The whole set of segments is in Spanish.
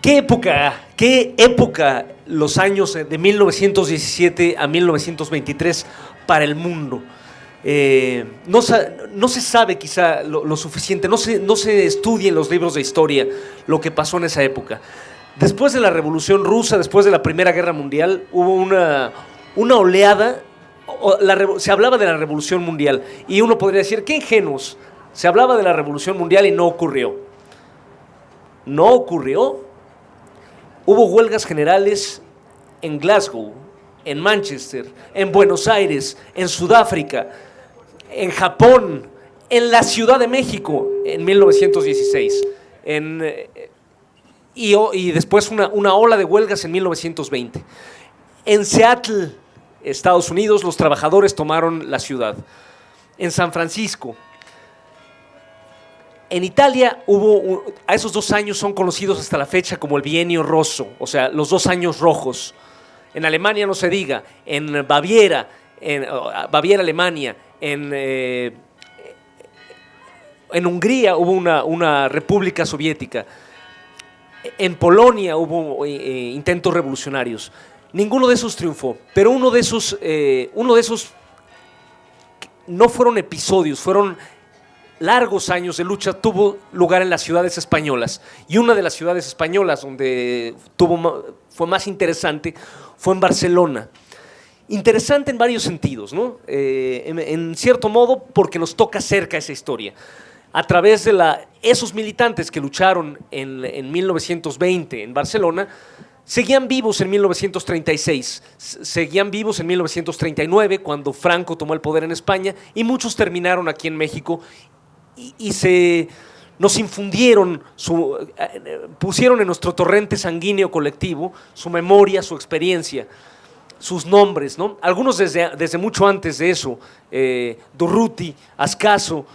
qué época los años de 1917 a 1923 para el mundo. No se sabe quizá lo suficiente, no se estudia en los libros de historia lo que pasó en esa época. Después de la Revolución Rusa, después de la Primera Guerra Mundial, hubo una oleada, se hablaba de la Revolución Mundial, y uno podría decir, qué ingenuos, se hablaba de la Revolución Mundial y no ocurrió. No ocurrió. Hubo huelgas generales en Glasgow, en Manchester, en Buenos Aires, en Sudáfrica, en Japón, en la Ciudad de México en 1916, y después una ola de huelgas en 1920. En Seattle, Estados Unidos, los trabajadores tomaron la ciudad. En San Francisco. En Italia a esos 2 años son conocidos hasta la fecha como el bienio rosso, o sea, los 2 años rojos. En Alemania no se diga, en Baviera, Alemania, en Hungría hubo una república soviética, en Polonia hubo intentos revolucionarios. Ninguno de esos triunfó, pero uno de esos no fueron episodios, fueron largos años de lucha, tuvo lugar en las ciudades españolas. Y una de las ciudades españolas donde fue más interesante fue en Barcelona. Interesante en varios sentidos, ¿no? En cierto modo, porque nos toca cerca esa historia. A través de esos militantes que lucharon en 1920 en Barcelona, seguían vivos en 1936, seguían vivos en 1939, cuando Franco tomó el poder en España, y muchos terminaron aquí en México nos infundieron, pusieron en nuestro torrente sanguíneo colectivo su memoria, su experiencia, sus nombres, ¿no? Algunos desde mucho antes de eso, Durruti, Ascaso,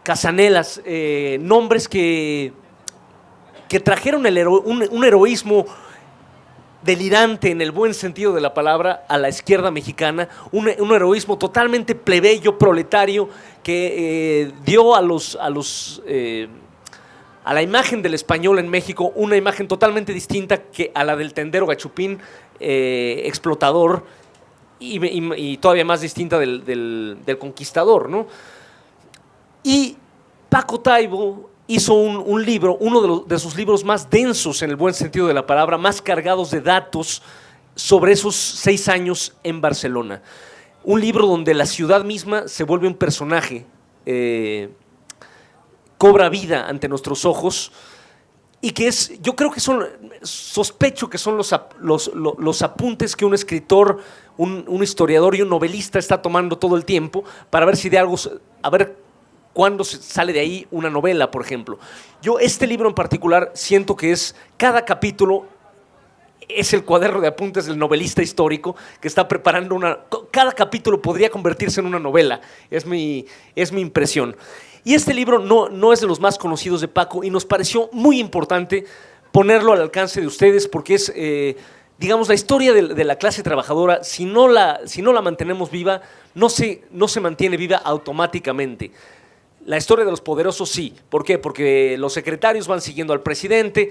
Casanelas, nombres que trajeron un heroísmo delirante en el buen sentido de la palabra a la izquierda mexicana, un heroísmo totalmente plebeyo, proletario, que dio a la imagen del español en México una imagen totalmente distinta que a la del tendero gachupín, explotador, y todavía más distinta del conquistador, ¿no? Y Paco Taibo hizo un libro, uno de sus libros más densos en el buen sentido de la palabra, más cargados de datos sobre esos 6 años en Barcelona. Un libro donde la ciudad misma se vuelve un personaje, cobra vida ante nuestros ojos, y que yo creo que sospecho que son los apuntes que un escritor, un historiador y un novelista está tomando todo el tiempo para ver si de algo, a ver cuándo sale de ahí una novela, por ejemplo. Yo este libro en particular siento que cada capítulo es el cuaderno de apuntes del novelista histórico que está preparando cada capítulo podría convertirse en una novela, es mi impresión. Y este libro no es de los más conocidos de Paco, y nos pareció muy importante ponerlo al alcance de ustedes, porque es, digamos, la historia de la clase trabajadora. Si no la mantenemos viva, no se mantiene viva automáticamente. La historia de los poderosos sí. ¿Por qué? Porque los secretarios van siguiendo al presidente,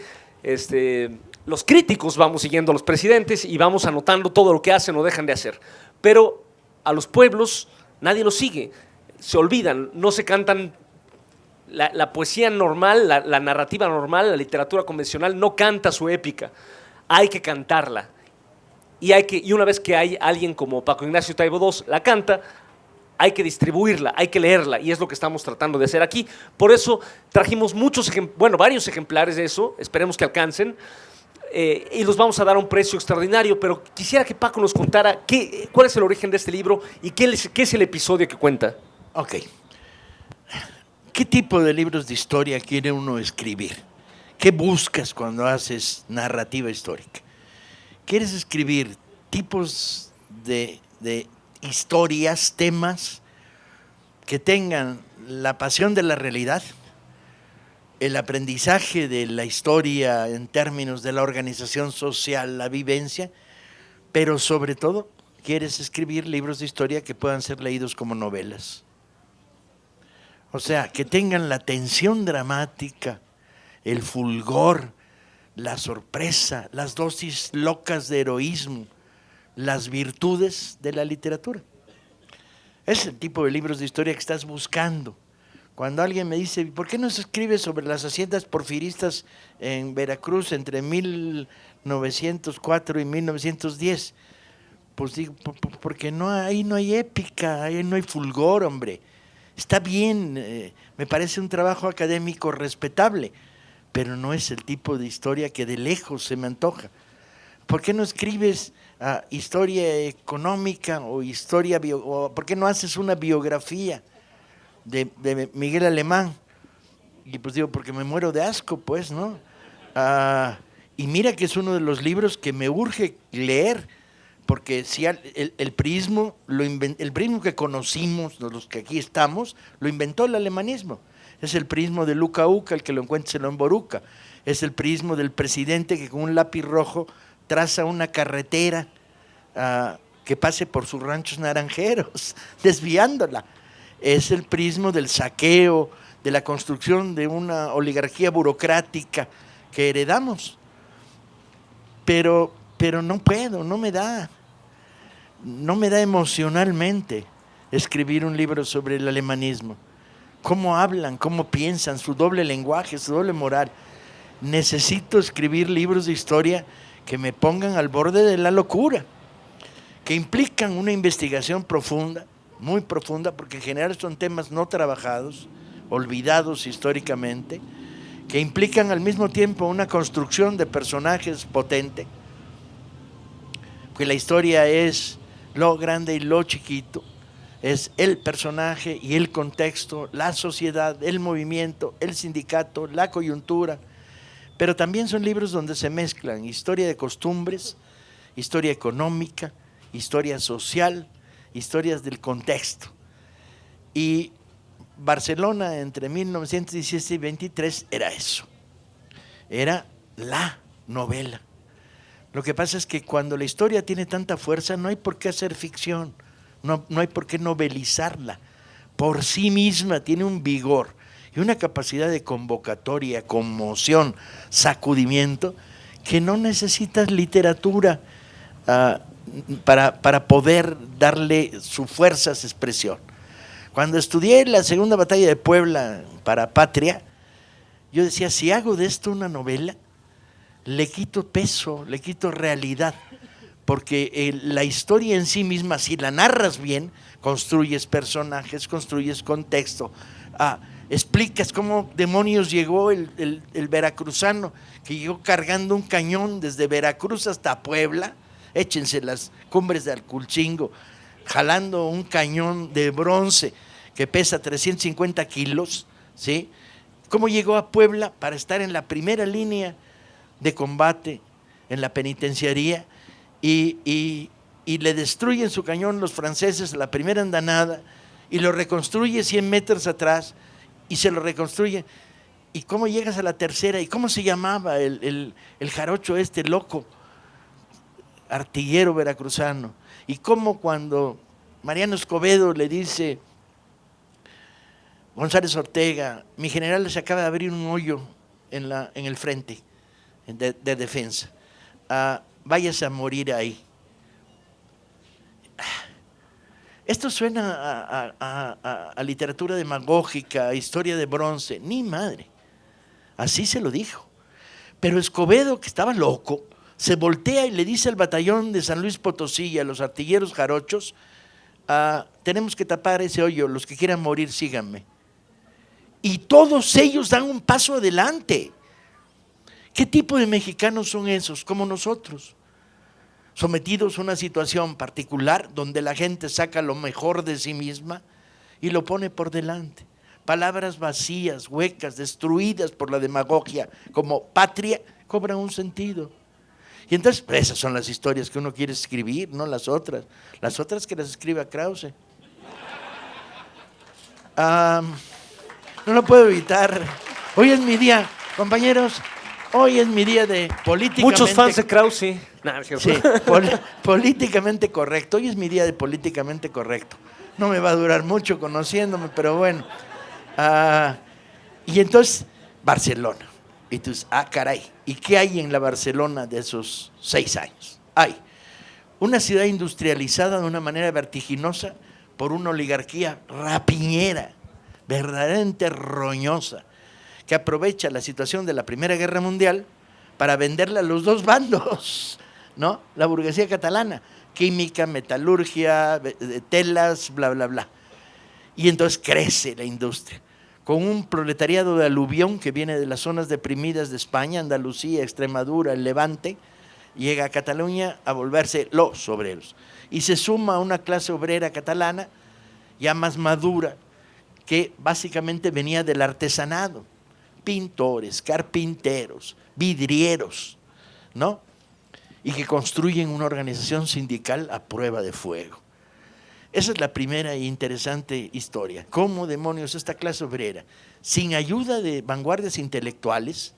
los críticos vamos siguiendo a los presidentes y vamos anotando todo lo que hacen o dejan de hacer. Pero a los pueblos nadie los sigue, se olvidan, no se cantan la poesía normal, la narrativa normal, la literatura convencional no canta su épica, hay que cantarla. Y una vez que hay alguien como Paco Ignacio Taibo II la canta, hay que distribuirla, hay que leerla, y es lo que estamos tratando de hacer aquí. Por eso trajimos varios ejemplares de eso, esperemos que alcancen, y los vamos a dar a un precio extraordinario, pero quisiera que Paco nos contara cuál es el origen de este libro y qué es el episodio que cuenta. Ok. ¿Qué tipo de libros de historia quiere uno escribir? ¿Qué buscas cuando haces narrativa histórica? ¿Quieres escribir tipos de historias, temas que tengan la pasión de la realidad, el aprendizaje de la historia en términos de la organización social, la vivencia, pero sobre todo quieres escribir libros de historia que puedan ser leídos como novelas? O sea, que tengan la tensión dramática, el fulgor la sorpresa, las dosis locas de heroísmo, las virtudes de la literatura. Es el tipo de libros de historia que estás buscando. Cuando alguien me dice, ¿por qué no se escribe sobre las haciendas porfiristas en Veracruz entre 1904 y 1910? Pues digo, porque ahí no hay épica, ahí no hay fulgor, hombre. Está bien, me parece un trabajo académico respetable, pero no es el tipo de historia que de lejos se me antoja. ¿Por qué no escribes historia económica o o por qué no haces una biografía de Miguel Alemán? Y pues digo, porque me muero de asco, pues, ¿no? Y mira que es uno de los libros que me urge leer, porque si el prismo que conocimos, los que aquí estamos, lo inventó el alemanismo. Es el prismo de Luca Uca, el que lo encuentre se lo emboruca. Es el prismo del presidente que con un lápiz rojo traza una carretera que pase por sus ranchos naranjeros, desviándola. Es el prismo del saqueo, de la construcción de una oligarquía burocrática que heredamos. Pero no puedo, no me da emocionalmente escribir un libro sobre el alemanismo. Cómo hablan, cómo piensan, su doble lenguaje, su doble moral. Necesito escribir libros de historia que me pongan al borde de la locura, que implican una investigación profunda, muy profunda, porque en general son temas no trabajados, olvidados históricamente, que implican al mismo tiempo una construcción de personajes potente, porque la historia es lo grande y lo chiquito, es el personaje y el contexto, la sociedad, el movimiento, el sindicato, la coyuntura, pero también son libros donde se mezclan historia de costumbres, historia económica, historia social, historias del contexto. Y Barcelona entre 1917 y 23 era eso, era la novela. Lo que pasa es que cuando la historia tiene tanta fuerza no hay por qué hacer ficción, no hay por qué novelizarla. Por sí misma tiene un vigor y una capacidad de convocatoria, conmoción, sacudimiento, que no necesitas literatura para poder darle su fuerza, su expresión. Cuando estudié la Segunda Batalla de Puebla para Patria, yo decía, si hago de esto una novela, le quito peso, le quito realidad, porque la historia en sí misma, si la narras bien, construyes personajes, construyes contexto, explicas cómo demonios llegó el veracruzano, que llegó cargando un cañón desde Veracruz hasta Puebla, échense las cumbres de Alculchingo, jalando un cañón de bronce que pesa 350 kilos, ¿sí? ¿Cómo llegó a Puebla para estar en la primera línea de combate en la penitenciaría y le destruyen su cañón los franceses a la primera andanada y lo reconstruye 100 metros atrás y se lo reconstruye? ¿Y cómo llegas a la tercera? ¿Y cómo se llamaba el jarocho loco, artillero veracruzano? ¿Y cómo cuando Mariano Escobedo le dice González Ortega, mi general se acaba de abrir un hoyo en el frente de defensa, váyase a morir ahí? Esto suena a literatura demagógica, a historia de bronce. Ni madre, así se lo dijo. Pero Escobedo, que estaba loco, se voltea y le dice al batallón de San Luis Potosí y a los artilleros jarochos, tenemos que tapar ese hoyo, los que quieran morir síganme. Y todos ellos dan un paso adelante. ¿Qué tipo de mexicanos son esos? Como nosotros, sometidos a una situación particular donde la gente saca lo mejor de sí misma y lo pone por delante. Palabras vacías, huecas, destruidas por la demagogia, como patria, cobran un sentido. Y entonces, esas son las historias que uno quiere escribir, no las otras. Las otras que las escriba Krause. No lo puedo evitar. Hoy es mi día, compañeros. Hoy es mi día de políticamente... Muchos fans de Krause. Sí, políticamente correcto. Hoy es mi día de políticamente correcto. No me va a durar mucho conociéndome, pero bueno. Y entonces, Barcelona. Y tú dices, ah, caray, ¿y qué hay en la Barcelona de esos 6 años? Hay una ciudad industrializada de una manera vertiginosa por una oligarquía rapiñera, verdaderamente roñosa, que aprovecha la situación de la Primera Guerra Mundial para venderla a los dos bandos, ¿no? La burguesía catalana, química, metalurgia, telas, bla, bla, bla. Y entonces crece la industria, con un proletariado de aluvión que viene de las zonas deprimidas de España, Andalucía, Extremadura, el Levante, llega a Cataluña a volverse los obreros. Y se suma a una clase obrera catalana ya más madura, que básicamente venía del artesanado, pintores, carpinteros, vidrieros, ¿no? Y que construyen una organización sindical a prueba de fuego. Esa es la primera e interesante historia. ¿Cómo demonios esta clase obrera, sin ayuda de vanguardias intelectuales,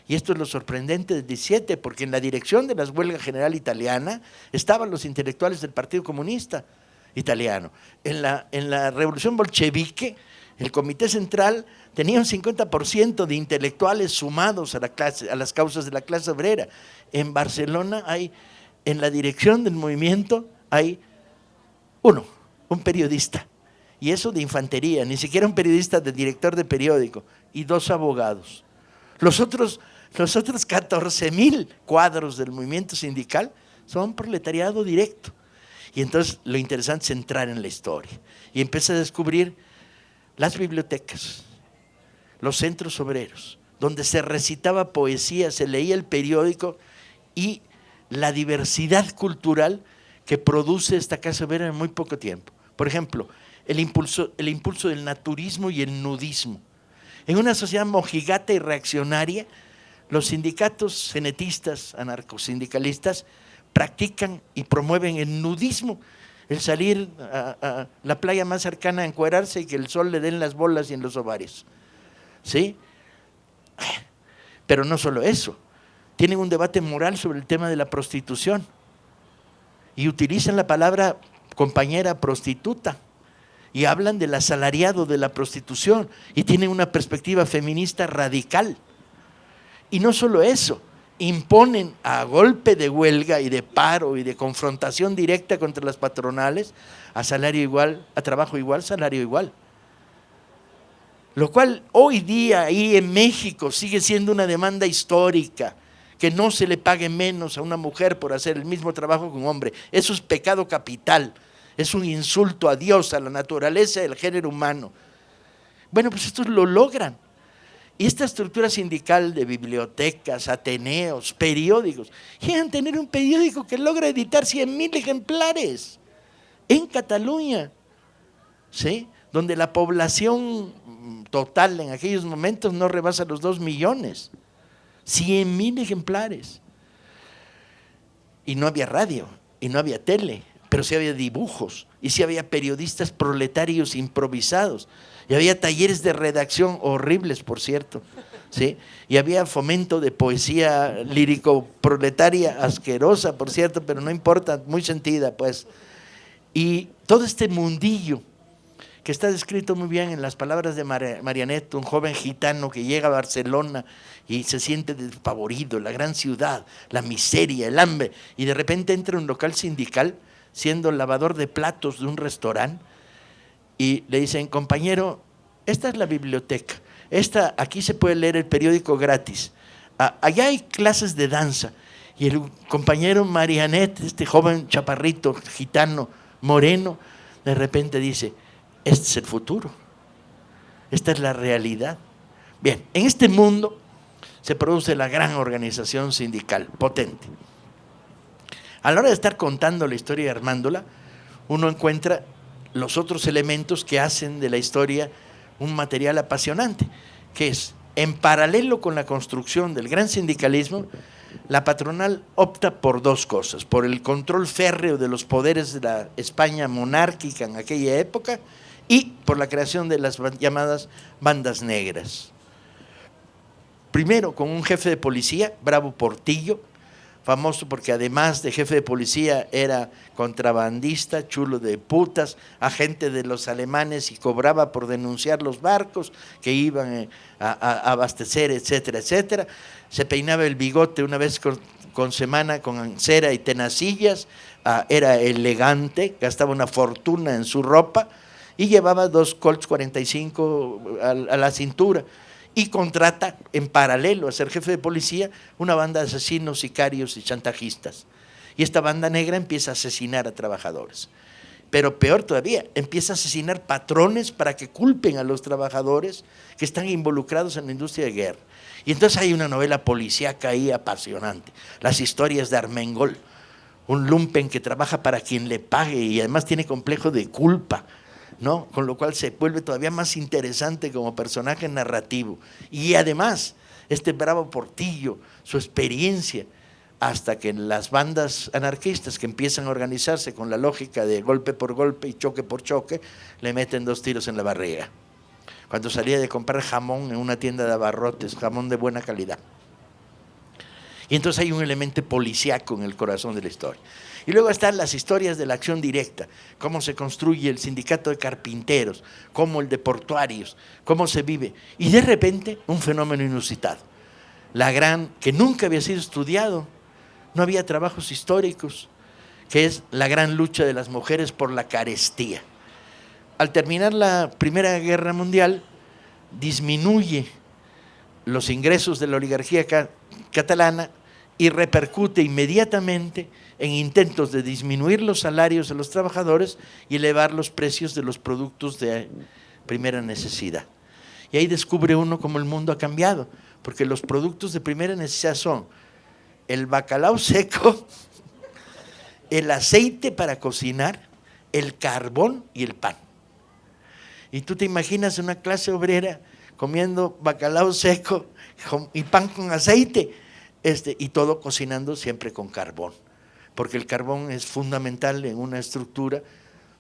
y esto es lo sorprendente del 17, porque en la dirección de la huelga general italiana estaban los intelectuales del Partido Comunista italiano. En la revolución bolchevique, el Comité Central tenía un 50% de intelectuales sumados a las causas de la clase obrera. En Barcelona en la dirección del movimiento hay un periodista, y eso de infantería, ni siquiera un periodista de director de periódico, y 2 abogados. Los otros 14,000 cuadros del movimiento sindical son proletariado directo. Y entonces lo interesante es entrar en la historia y empieza a descubrir las bibliotecas, los centros obreros, donde se recitaba poesía, se leía el periódico, y la diversidad cultural que produce esta casa obrera en muy poco tiempo. Por ejemplo, el impulso del naturismo y el nudismo. En una sociedad mojigata y reaccionaria, los sindicatos genetistas, anarcosindicalistas, practican y promueven el nudismo, el salir a la playa más cercana a encuerarse y que el sol le dé en las bolas y en los ovarios. ¿Sí? Pero no solo eso, tienen un debate moral sobre el tema de la prostitución y utilizan la palabra compañera prostituta y hablan del asalariado de la prostitución y tienen una perspectiva feminista radical. Y no solo eso, imponen a golpe de huelga y de paro y de confrontación directa contra las patronales a salario igual, a trabajo igual, salario igual. Lo cual hoy día ahí en México sigue siendo una demanda histórica, que no se le pague menos a una mujer por hacer el mismo trabajo que un hombre. Eso es pecado capital, es un insulto a Dios, a la naturaleza del género humano. Bueno, pues estos lo logran. Y esta estructura sindical de bibliotecas, ateneos, periódicos, llegan a tener un periódico que logra editar 100,000 ejemplares en Cataluña, ¿sí? Donde la población total en aquellos momentos no rebasa los 2 millones. 100,000 ejemplares. Y no había radio, y no había tele, pero sí había dibujos, y sí había periodistas proletarios improvisados, y había talleres de redacción horribles, por cierto, ¿sí? Y había fomento de poesía lírico-proletaria, asquerosa, por cierto, pero no importa, muy sentida, pues. Y todo este mundillo que está descrito muy bien en las palabras de Marianet, un joven gitano que llega a Barcelona y se siente despavorido, la gran ciudad, la miseria, el hambre, y de repente entra a un local sindical siendo lavador de platos de un restaurante y le dicen, compañero, esta es la biblioteca, aquí se puede leer el periódico gratis, allá hay clases de danza. Y el compañero Marianet, este joven chaparrito, gitano, moreno, de repente dice, este es el futuro, esta es la realidad. Bien, en este mundo se produce la gran organización sindical, potente. A la hora de estar contando la historia y armándola, uno encuentra los otros elementos que hacen de la historia un material apasionante, que es, en paralelo con la construcción del gran sindicalismo, la patronal opta por 2 cosas, por el control férreo de los poderes de la España monárquica en aquella época y por la creación de las llamadas bandas negras. Primero con un jefe de policía, Bravo Portillo, famoso porque además de jefe de policía era contrabandista, chulo de putas, agente de los alemanes y cobraba por denunciar los barcos que iban a abastecer, etcétera, etcétera. Se peinaba el bigote una vez con semana con cera y tenacillas, era elegante, gastaba una fortuna en su ropa y llevaba 2 Colts 45 a la cintura. Y contrata en paralelo a ser jefe de policía una banda de asesinos, sicarios y chantajistas. Y esta banda negra empieza a asesinar a trabajadores. Pero peor todavía, empieza a asesinar patrones para que culpen a los trabajadores que están involucrados en la industria de guerra. Y entonces hay una novela policíaca ahí apasionante, las historias de Armengol, un lumpen que trabaja para quien le pague y además tiene complejo de culpa, ¿no? Con lo cual se vuelve todavía más interesante como personaje narrativo. Y además, este bravo Portillo, su experiencia, hasta que las bandas anarquistas que empiezan a organizarse con la lógica de golpe por golpe y choque por choque, le meten 2 tiros en la barriga. Cuando salía de comprar jamón en una tienda de abarrotes, jamón de buena calidad. Y entonces hay un elemento policíaco en el corazón de la historia. Y luego están las historias de la acción directa, cómo se construye el sindicato de carpinteros, cómo el de portuarios, cómo se vive. Y de repente, un fenómeno inusitado. Que nunca había sido estudiado, no había trabajos históricos, que es la gran lucha de las mujeres por la carestía. Al terminar la Primera Guerra Mundial, disminuye los ingresos de la oligarquía catalana y repercute inmediatamente en intentos de disminuir los salarios de los trabajadores y elevar los precios de los productos de primera necesidad. Y ahí descubre uno cómo el mundo ha cambiado, porque los productos de primera necesidad son el bacalao seco, el aceite para cocinar, el carbón y el pan. Y tú te imaginas una clase obrera comiendo bacalao seco y pan con aceite, y todo cocinando siempre con carbón, porque el carbón es fundamental en una estructura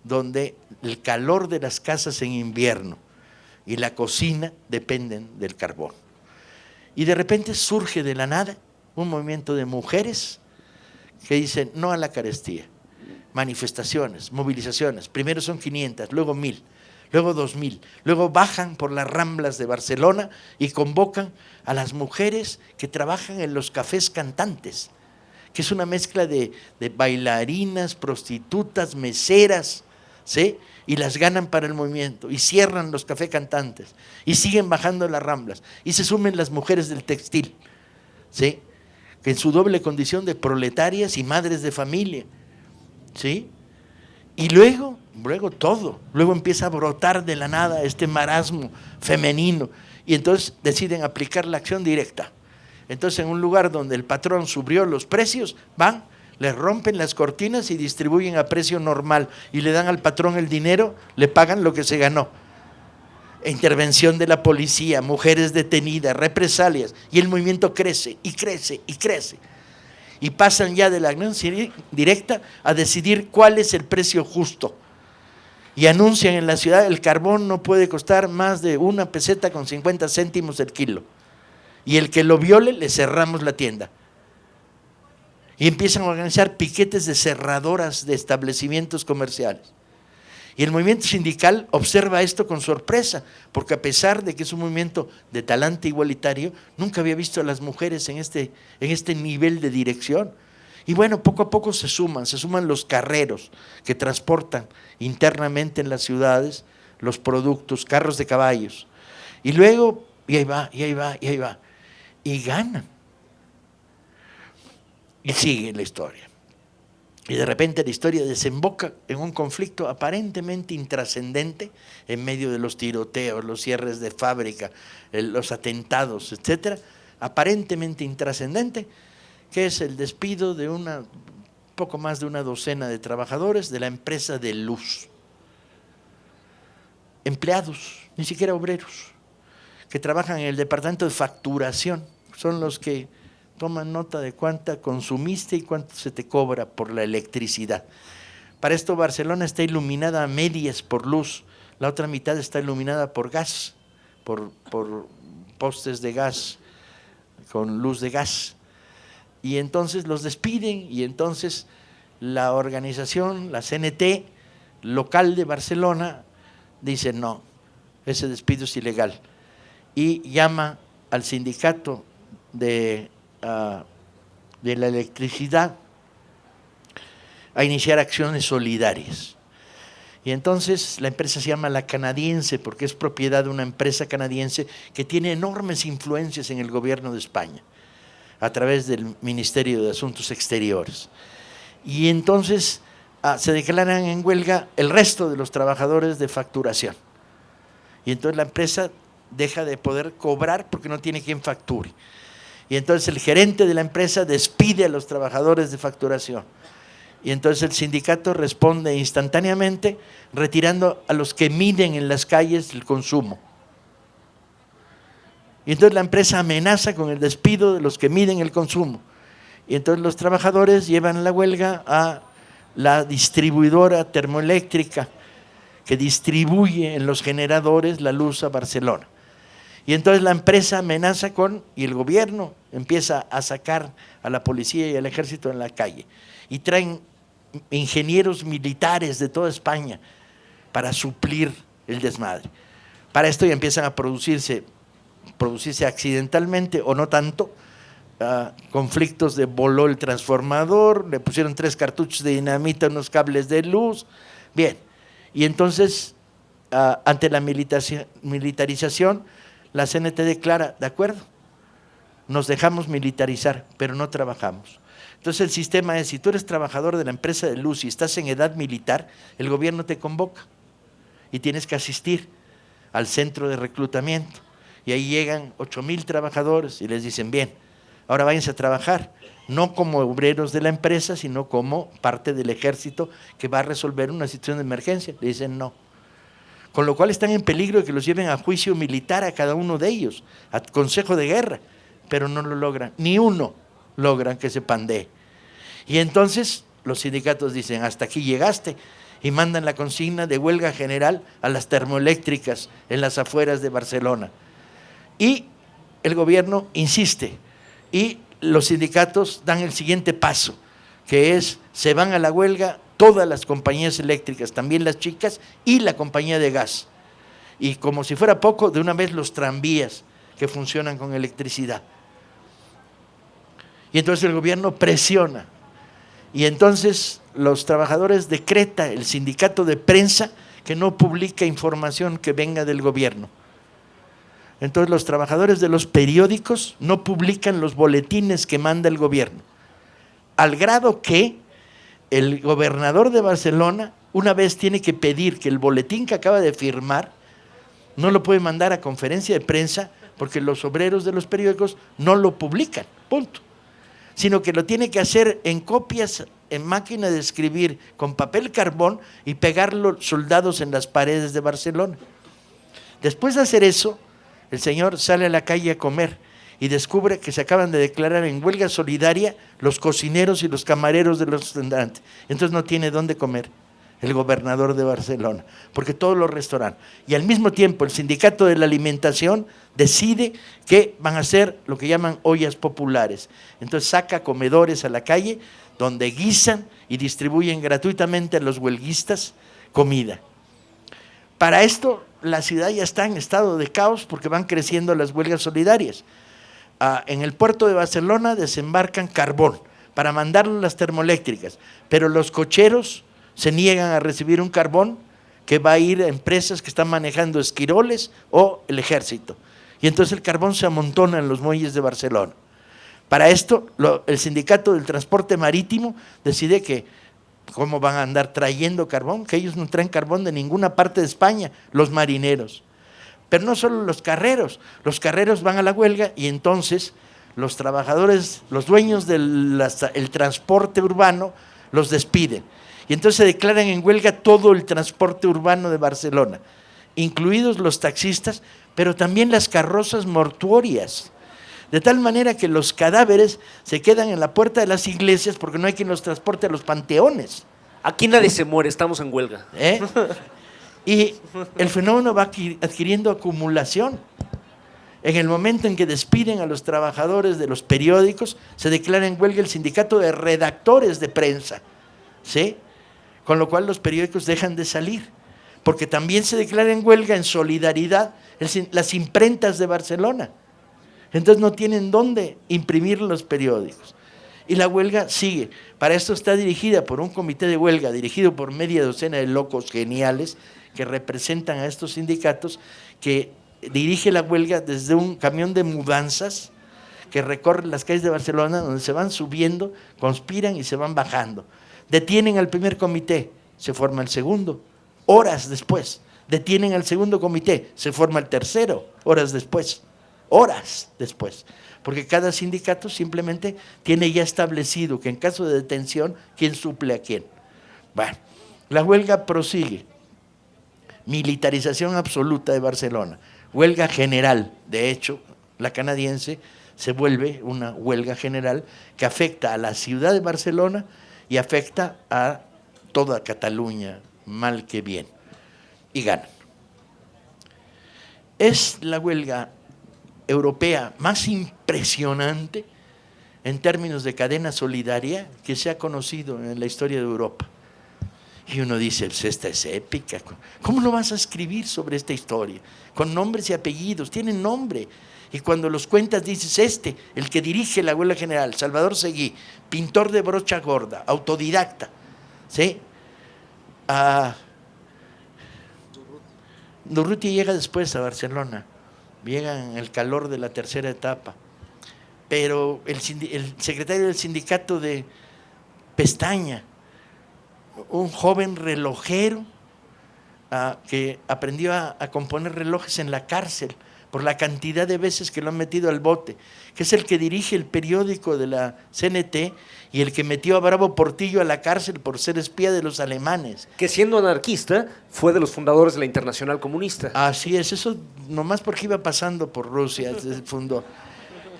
donde el calor de las casas en invierno y la cocina dependen del carbón. Y de repente surge de la nada un movimiento de mujeres que dicen no a la carestía, manifestaciones, movilizaciones, primero son 500, luego 1000, luego 2000, luego bajan por las ramblas de Barcelona y convocan a las mujeres que trabajan en los cafés cantantes, que es una mezcla de bailarinas, prostitutas, meseras, ¿sí? Y las ganan para el movimiento y cierran los cafés cantantes y siguen bajando las ramblas y se sumen las mujeres del textil, ¿sí? Que en su doble condición de proletarias y madres de familia, ¿sí? Y luego empieza a brotar de la nada este marasmo femenino y entonces deciden aplicar la acción directa. Entonces en un lugar donde el patrón subió los precios, van, les rompen las cortinas y distribuyen a precio normal y le dan al patrón el dinero, le pagan lo que se ganó. Intervención de la policía, mujeres detenidas, represalias, y el movimiento crece y crece y crece. Y pasan ya de la acción directa a decidir cuál es el precio justo. Y anuncian en la ciudad el carbón no puede costar más de 1 peseta con 50 céntimos el kilo. Y el que lo viole le cerramos la tienda. Y empiezan a organizar piquetes de cerradoras de establecimientos comerciales. Y el movimiento sindical observa esto con sorpresa, porque a pesar de que es un movimiento de talante igualitario, nunca había visto a las mujeres en este nivel de dirección. Y bueno, poco a poco se suman los carreros que transportan internamente en las ciudades los productos, carros de caballos. Y luego, y ahí va, y ganan. Y sigue la historia. Y de repente la historia desemboca en un conflicto aparentemente intrascendente en medio de los tiroteos, los cierres de fábrica, los atentados, etcétera, aparentemente intrascendente, que es el despido de poco más de una docena de trabajadores de la empresa de luz. Empleados, ni siquiera obreros, que trabajan en el departamento de facturación, son los que toman nota de cuánta consumiste y cuánto se te cobra por la electricidad. Para esto Barcelona está iluminada a medias por luz, la otra mitad está iluminada por gas, por postes de gas, con luz de gas. y entonces los despiden, y entonces la organización, la CNT local de Barcelona, dice no, ese despido es ilegal, y llama al sindicato de la electricidad a iniciar acciones solidarias. Y entonces la empresa se llama La Canadiense porque es propiedad de una empresa canadiense que tiene enormes influencias en el gobierno de España a través del Ministerio de Asuntos Exteriores. Y entonces se declaran en huelga el resto de los trabajadores de facturación. Y entonces la empresa deja de poder cobrar porque no tiene quien facture. Y entonces el gerente de la empresa despide a los trabajadores de facturación. Y entonces el sindicato responde instantáneamente retirando a los que miden en las calles el consumo. Y entonces la empresa amenaza con el despido de los que miden el consumo. Y entonces los trabajadores llevan la huelga a la distribuidora termoeléctrica que distribuye en los generadores la luz a Barcelona. Y entonces la empresa amenaza y el gobierno empieza a sacar a la policía y al ejército en la calle. Y traen ingenieros militares de toda España para suplir el desmadre. Para esto ya empiezan a producirse accidentalmente o no tanto, conflictos de voló el transformador, le pusieron 3 cartuchos de dinamita, unos cables de luz. Bien, y entonces ante la militarización, la CNT declara, de acuerdo, nos dejamos militarizar, pero no trabajamos. Entonces el sistema es, si tú eres trabajador de la empresa de luz y estás en edad militar, el gobierno te convoca y tienes que asistir al centro de reclutamiento. Y ahí llegan 8,000 trabajadores y les dicen, bien, ahora váyanse a trabajar, no como obreros de la empresa, sino como parte del ejército que va a resolver una situación de emergencia. Le dicen no. Con lo cual están en peligro de que los lleven a juicio militar a cada uno de ellos, a consejo de guerra, pero no lo logran, ni uno logran que se pandee. Y entonces los sindicatos dicen, hasta aquí llegaste, y mandan la consigna de huelga general a las termoeléctricas en las afueras de Barcelona. Y el gobierno insiste, y los sindicatos dan el siguiente paso, que es, se van a la huelga todas las compañías eléctricas, también las chicas, y la compañía de gas. Y como si fuera poco, de una vez los tranvías que funcionan con electricidad. Y entonces el gobierno presiona. Y entonces los trabajadores decreta el sindicato de prensa que no publica información que venga del gobierno. Entonces los trabajadores de los periódicos no publican los boletines que manda el gobierno. Al grado que el gobernador de Barcelona una vez tiene que pedir que el boletín que acaba de firmar no lo puede mandar a conferencia de prensa porque los obreros de los periódicos no lo publican, punto. Sino que lo tiene que hacer en copias en máquina de escribir con papel carbón y pegarlo soldados en las paredes de Barcelona. Después de hacer eso, el señor sale a la calle a comer y descubre que se acaban de declarar en huelga solidaria los cocineros y los camareros de los restaurantes. Entonces no tiene dónde comer el gobernador de Barcelona, porque todos los restaurantes. Y al mismo tiempo el sindicato de la alimentación decide que van a hacer lo que llaman ollas populares. Entonces saca comedores a la calle donde guisan y distribuyen gratuitamente a los huelguistas comida. Para esto la ciudad ya está en estado de caos porque van creciendo las huelgas solidarias. En el puerto de Barcelona desembarcan carbón para mandarlo a las termoeléctricas, pero los cocheros se niegan a recibir un carbón que va a ir a empresas que están manejando Esquiroles o el ejército. Y entonces el carbón se amontona en los muelles de Barcelona. Para esto, el sindicato del transporte marítimo decide que, ¿cómo van a andar trayendo carbón? Que ellos no traen carbón de ninguna parte de España, los marineros. Pero no solo los carreros van a la huelga y entonces los trabajadores, los dueños del transporte urbano, los despiden. Y entonces se declaran en huelga todo el transporte urbano de Barcelona, incluidos los taxistas, pero también las carrozas mortuorias. De tal manera que los cadáveres se quedan en la puerta de las iglesias porque no hay quien los transporte a los panteones. Aquí nadie se muere, estamos en huelga. Y el fenómeno va adquiriendo acumulación. En el momento en que despiden a los trabajadores de los periódicos, se declara en huelga el sindicato de redactores de prensa, ¿sí? Con lo cual los periódicos dejan de salir, porque también se declara en huelga en solidaridad las imprentas de Barcelona. Entonces no tienen dónde imprimir los periódicos. Y la huelga sigue. Para esto está dirigida por un comité de huelga, dirigido por media docena de locos geniales que representan a estos sindicatos, que dirige la huelga desde un camión de mudanzas que recorre las calles de Barcelona, donde se van subiendo, conspiran y se van bajando. Detienen al primer comité, se forma el segundo. Horas después, detienen al segundo comité, se forma el tercero, horas después. Porque cada sindicato simplemente tiene ya establecido que en caso de detención, quién suple a quién. Bueno, la huelga prosigue. Militarización absoluta de Barcelona. Huelga general. De hecho, la canadiense se vuelve una huelga general que afecta a la ciudad de Barcelona y afecta a toda Cataluña, mal que bien. Y ganan. Es la huelga europea más impresionante en términos de cadena solidaria que se ha conocido en la historia de Europa. Y uno dice, pues esta es épica. ¿Cómo no vas a escribir sobre esta historia? Con nombres y apellidos, tienen nombre. Y cuando los cuentas dices, el que dirige la huelga general, Salvador Seguí, pintor de brocha gorda, autodidacta, ¿sí? Durruti llega después a Barcelona, llega en el calor de la tercera etapa, pero el secretario del sindicato de Pestaña, un joven relojero que aprendió a componer relojes en la cárcel por la cantidad de veces que lo han metido al bote, que es el que dirige el periódico de la CNT y el que metió a Bravo Portillo a la cárcel por ser espía de los alemanes. Que siendo anarquista fue de los fundadores de la Internacional Comunista. Así es, eso nomás porque iba pasando por Rusia, se fundó.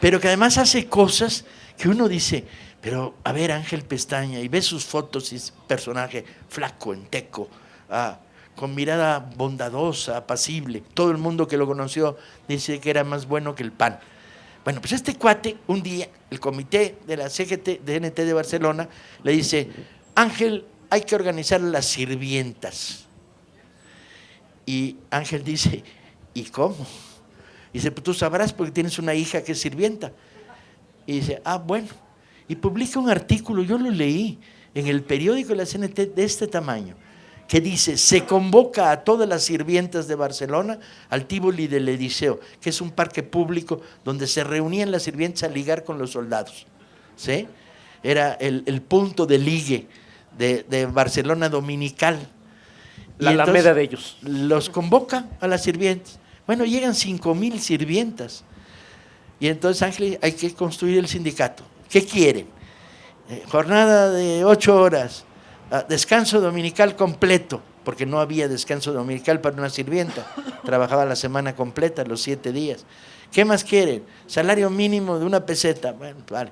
Pero que además hace cosas que uno dice, pero a ver, Ángel Pestaña, y ve sus fotos y es personaje flaco, enteco, con mirada bondadosa, apacible. Todo el mundo que lo conoció dice que era más bueno que el pan. Bueno, pues este cuate, un día, el comité de la CGT, de NT de Barcelona, le dice, Ángel, hay que organizar las sirvientas. Y Ángel dice, ¿y cómo? Dice, pues tú sabrás porque tienes una hija que es sirvienta. Y dice, bueno. Y publica un artículo, yo lo leí, en el periódico de la CNT de este tamaño, que dice, se convoca a todas las sirvientas de Barcelona al Tívoli del Eliseo, que es un parque público donde se reunían las sirvientas a ligar con los soldados, ¿sí? Era el punto de ligue de Barcelona dominical. La alameda de ellos. Los convoca a las sirvientas. Bueno, llegan 5,000 sirvientas. Y entonces, Ángel, hay que construir el sindicato. ¿Qué quieren? Jornada de 8 horas. Descanso dominical completo, porque no había descanso dominical para una sirvienta, trabajaba la semana completa, los 7 días. ¿Qué más quieren? Salario mínimo de 1 peseta. Bueno, vale.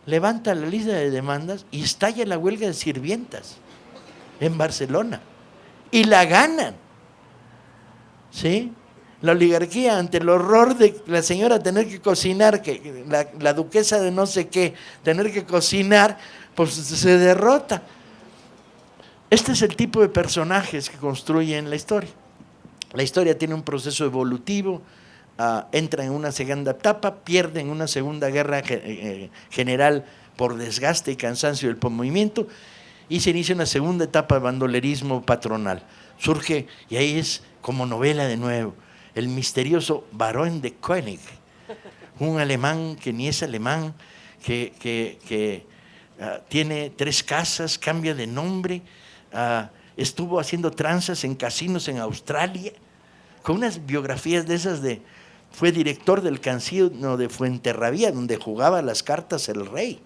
Levanta la lista de demandas y estalla la huelga de sirvientas en Barcelona. Y la ganan. ¿Sí? La oligarquía, ante el horror de la señora tener que cocinar, que la duquesa de no sé qué, tener que cocinar, pues se derrota. Este es el tipo de personajes que construyen la historia. La historia tiene un proceso evolutivo, entra en una segunda etapa, pierde en una segunda guerra general por desgaste y cansancio del movimiento, y se inicia una segunda etapa de bandolerismo patronal. Surge, y ahí es como novela de nuevo, el misterioso Barón de König, un alemán que ni es alemán, que tiene 3 casas, cambia de nombre, estuvo haciendo tranzas en casinos en Australia, con unas biografías de esas de, fue director del casino de Fuenterrabía, donde jugaba las cartas el rey.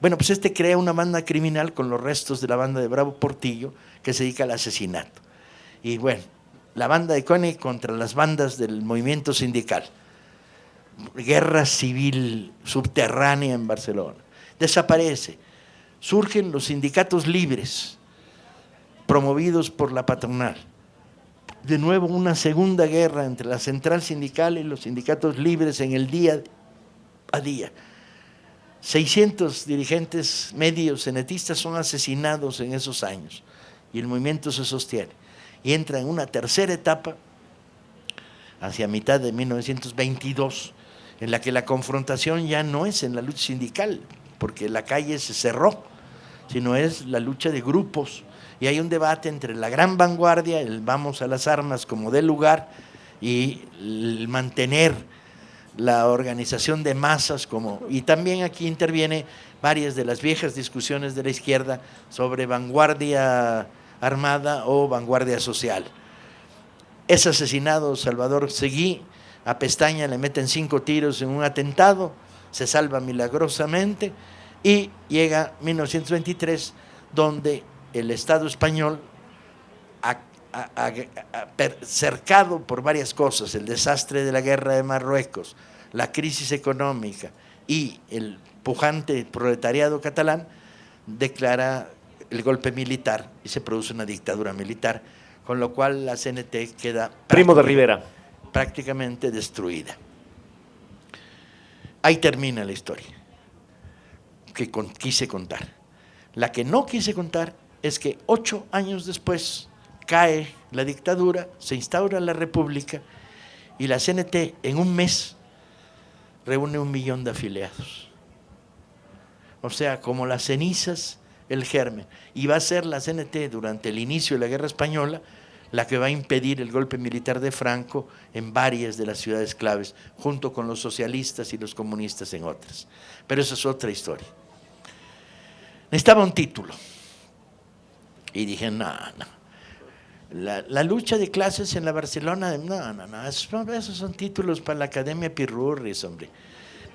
Bueno, pues crea una banda criminal con los restos de la banda de Bravo Portillo, que se dedica al asesinato. Y bueno, la banda de König contra las bandas del movimiento sindical. Guerra civil subterránea en Barcelona. Desaparece. Surgen los sindicatos libres, promovidos por la patronal. de nuevo una segunda guerra entre la central sindical y los sindicatos libres en el día a día. 600 dirigentes medios cenetistas son asesinados en esos años y el movimiento se sostiene. Y entra en una tercera etapa hacia mitad de 1922, en la que la confrontación ya no es en la lucha sindical, porque la calle se cerró, sino es la lucha de grupos. Y hay un debate entre la gran vanguardia, el vamos a las armas como del lugar, y el mantener la organización de masas como... Y también aquí interviene varias de las viejas discusiones de la izquierda sobre vanguardia armada o vanguardia social. Es asesinado Salvador Seguí, a Pestaña le meten 5 tiros en un atentado, se salva milagrosamente y llega 1923, donde el Estado español, cercado por varias cosas, el desastre de la guerra de Marruecos, la crisis económica y el pujante proletariado catalán, declara el golpe militar y se produce una dictadura militar, con lo cual la CNT queda Primo de Rivera prácticamente destruida. Ahí termina la historia que quise contar. La que no quise contar es que 8 años después cae la dictadura, se instaura la república y la CNT en un mes reúne 1 millón de afiliados. O sea, como las cenizas, el germen. Y va a ser la CNT durante el inicio de la guerra española la que va a impedir el golpe militar de Franco en varias de las ciudades claves, junto con los socialistas y los comunistas en otras. Pero esa es otra historia. Necesitaba un título. Y dije, no. La lucha de clases en la Barcelona, no. Esos son títulos para la Academia Pirurris, hombre.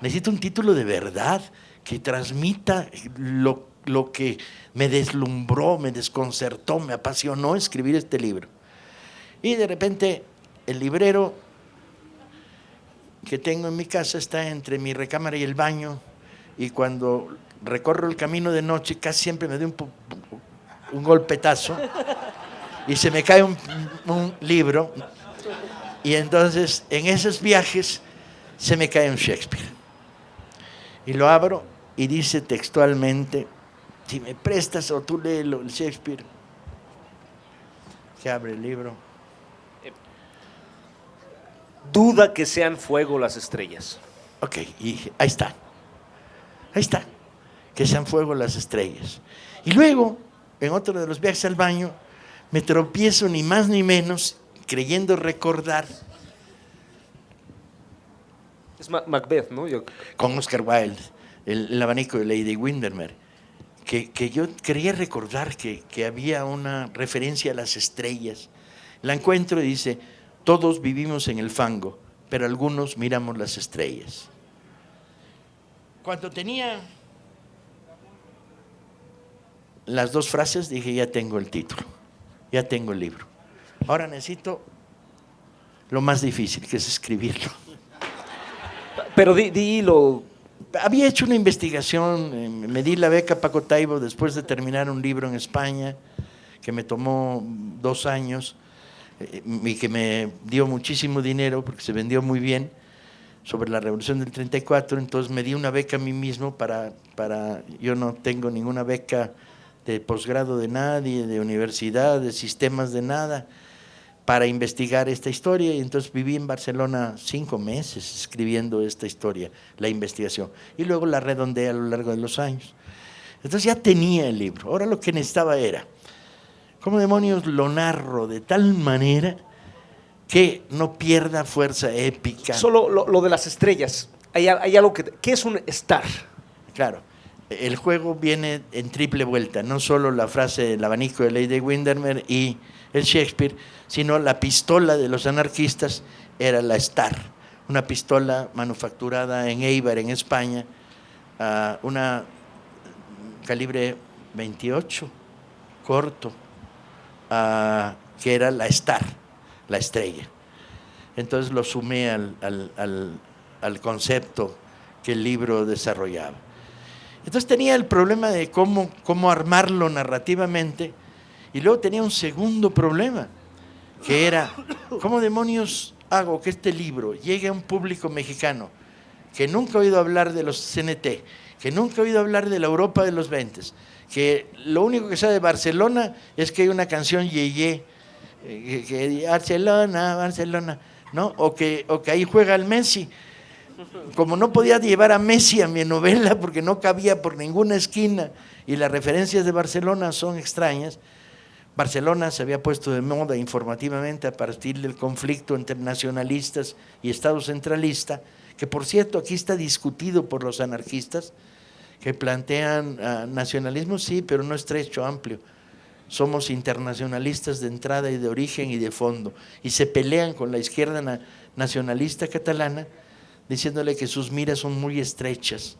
Necesito un título de verdad que transmita lo que me deslumbró, me desconcertó, me apasionó escribir este libro. Y de repente el librero que tengo en mi casa está entre mi recámara y el baño, y cuando recorro el camino de noche casi siempre me doy un golpetazo y se me cae un libro, y entonces en esos viajes se me cae un Shakespeare y lo abro y dice textualmente: si me prestas o tú léelo, el Shakespeare. Se abre el libro. Duda que sean fuego las estrellas. Ok, y dije, ahí está, que sean fuego las estrellas. Y luego, en otro de los viajes al baño, me tropiezo ni más ni menos, creyendo recordar. Es Macbeth, ¿no? Con Oscar Wilde, el abanico de Lady Windermere, que yo quería recordar que había una referencia a las estrellas. La encuentro y dice: todos vivimos en el fango, pero algunos miramos las estrellas. Cuando tenía las 2 frases, dije, ya tengo el título, ya tengo el libro. Ahora necesito lo más difícil, que es escribirlo. Pero dilo. Había hecho una investigación, me di la beca Paco Taibo después de terminar un libro en España, que me tomó 2 años y que me dio muchísimo dinero porque se vendió muy bien, sobre la Revolución del 34. Entonces me di una beca a mí mismo yo no tengo ninguna beca de posgrado de nadie, de universidad, de sistemas de nada, para investigar esta historia. Y entonces viví en Barcelona 5 meses escribiendo esta historia, la investigación, y luego la redondeé a lo largo de los años. Entonces ya tenía el libro. Ahora lo que necesitaba era, ¿cómo demonios lo narro de tal manera que no pierda fuerza épica? Solo lo de las estrellas. Hay algo ¿qué es un star? Claro, el juego viene en triple vuelta, no solo la frase del abanico de Lady Windermere y el Shakespeare, sino la pistola de los anarquistas era la Star, una pistola manufacturada en Eibar, en España, una calibre 28, corto, que era la Star, la estrella. Entonces lo sumé al concepto que el libro desarrollaba. Entonces tenía el problema de cómo armarlo narrativamente, y luego tenía un segundo problema, que era, ¿cómo demonios hago que este libro llegue a un público mexicano que nunca ha oído hablar de los CNT, que nunca ha oído hablar de la Europa de los 20, que lo único que sabe de Barcelona es que hay una canción Yeye, que Barcelona, Barcelona, ¿no? O que ahí juega el Messi. Como no podía llevar a Messi a mi novela porque no cabía por ninguna esquina y las referencias de Barcelona son extrañas, Barcelona se había puesto de moda informativamente a partir del conflicto entre nacionalistas y Estado centralista, que por cierto aquí está discutido por los anarquistas, que plantean nacionalismo, sí, pero no estrecho, amplio. Somos internacionalistas de entrada y de origen y de fondo, y se pelean con la izquierda nacionalista catalana, diciéndole que sus miras son muy estrechas,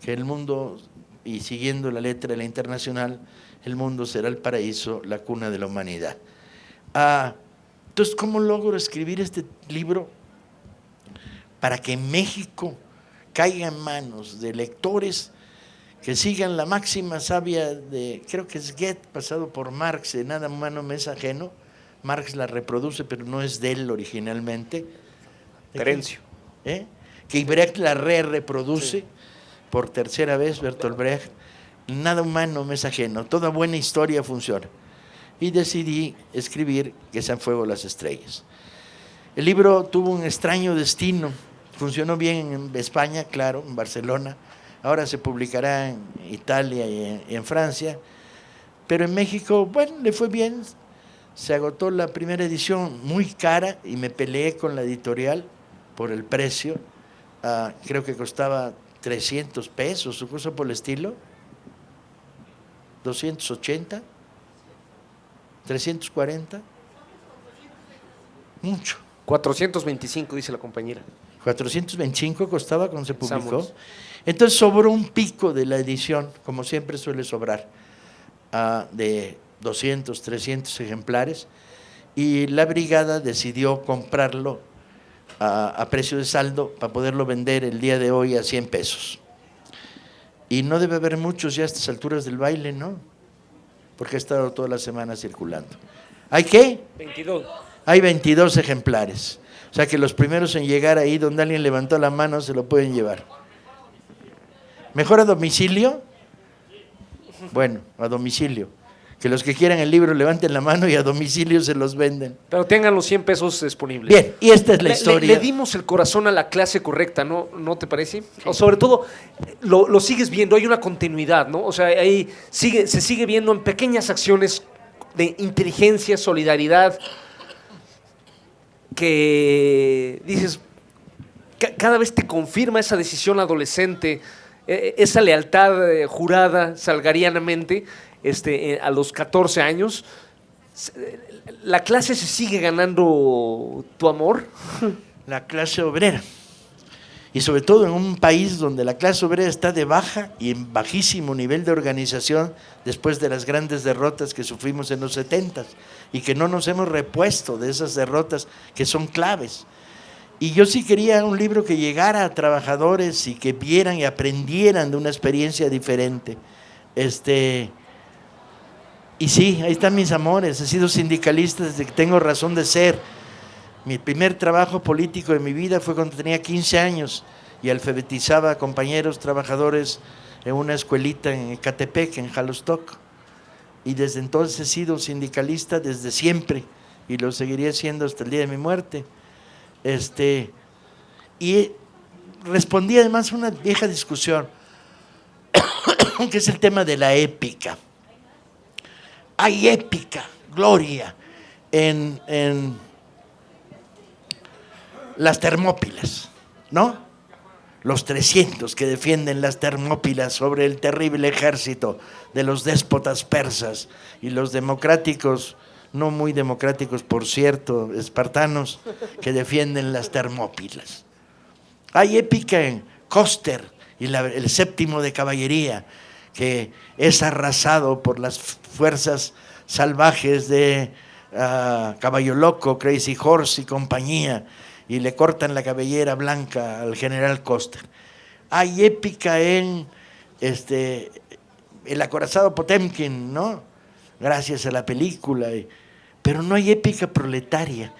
que el mundo, y siguiendo la letra de la Internacional, el mundo será el paraíso, la cuna de la humanidad. Entonces, ¿cómo logro escribir este libro para que México caiga en manos de lectores que sigan la máxima sabia de, creo que es Goethe, pasado por Marx, de nada humano me es ajeno? Marx la reproduce, pero no es de él originalmente. Terencio. Que Brecht la reproduce, sí, por tercera vez, Bertolt Brecht. Nada humano me es ajeno, toda buena historia funciona. Y decidí escribir Que sean fuego las estrellas. El libro tuvo un extraño destino, funcionó bien en España, claro, en Barcelona, ahora se publicará en Italia y en Francia, pero en México, bueno, le fue bien, se agotó la primera edición, muy cara, y me peleé con la editorial por el precio, creo que costaba 300 pesos o cosa por el estilo, 280, 340, mucho. 425, dice la compañera. 425 costaba cuando se publicó. Samuels. Entonces sobró un pico de la edición, como siempre suele sobrar, de 200, 300 ejemplares, y la brigada decidió comprarlo a precio de saldo para poderlo vender el día de hoy a 100 pesos. Y no debe haber muchos ya a estas alturas del baile, ¿no? Porque ha estado toda la semana circulando. ¿Hay qué? 22. Hay 22 ejemplares. O sea que los primeros en llegar ahí donde alguien levantó la mano se lo pueden llevar. ¿Mejor a domicilio? Bueno, a domicilio. Que los que quieran el libro levanten la mano y a domicilio se los venden. Pero tengan los 100 pesos disponibles. Bien, y esta es la historia. Le dimos el corazón a la clase correcta, ¿no te parece? Sí. O sobre todo, lo sigues viendo, hay una continuidad, ¿no? O sea, ahí se sigue viendo en pequeñas acciones de inteligencia, solidaridad, que dices, cada vez te confirma esa decisión adolescente, esa lealtad jurada salgarianamente, a los 14 años. ¿La clase se sigue ganando tu amor? La clase obrera. Y sobre todo en un país donde la clase obrera está de baja y en bajísimo nivel de organización después de las grandes derrotas que sufrimos en los 70 y que no nos hemos repuesto de esas derrotas que son claves. Y yo sí quería un libro que llegara a trabajadores y que vieran y aprendieran de una experiencia diferente. Y sí, ahí están mis amores, he sido sindicalista desde que tengo razón de ser. Mi primer trabajo político de mi vida fue cuando tenía 15 años y alfabetizaba a compañeros trabajadores en una escuelita en Ecatepec, en Jalostoc. Y desde entonces he sido sindicalista desde siempre y lo seguiré siendo hasta el día de mi muerte. Y respondí además a una vieja discusión, que es el tema de la épica. Hay épica, gloria, en las Termópilas, ¿no? Los 300 que defienden las Termópilas sobre el terrible ejército de los déspotas persas y los democráticos, no muy democráticos por cierto, espartanos, que defienden las Termópilas. Hay épica en Custer y el séptimo de caballería, que es arrasado por las fuerzas salvajes de Caballo Loco, Crazy Horse y compañía, y le cortan la cabellera blanca al general Custer. Hay épica en el acorazado Potemkin, ¿no? Gracias a la película. pero no hay épica proletaria.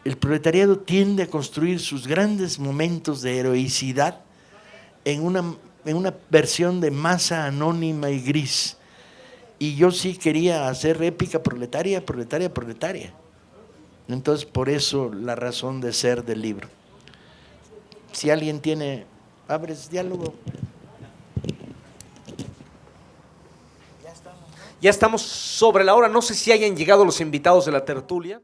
El proletariado tiende a construir sus grandes momentos de heroicidad en una versión de masa anónima y gris. Y yo sí quería hacer épica proletaria, proletaria, proletaria. Entonces, por eso la razón de ser del libro. Si alguien tiene, abres diálogo. Ya estamos sobre la hora. No sé si hayan llegado los invitados de la tertulia.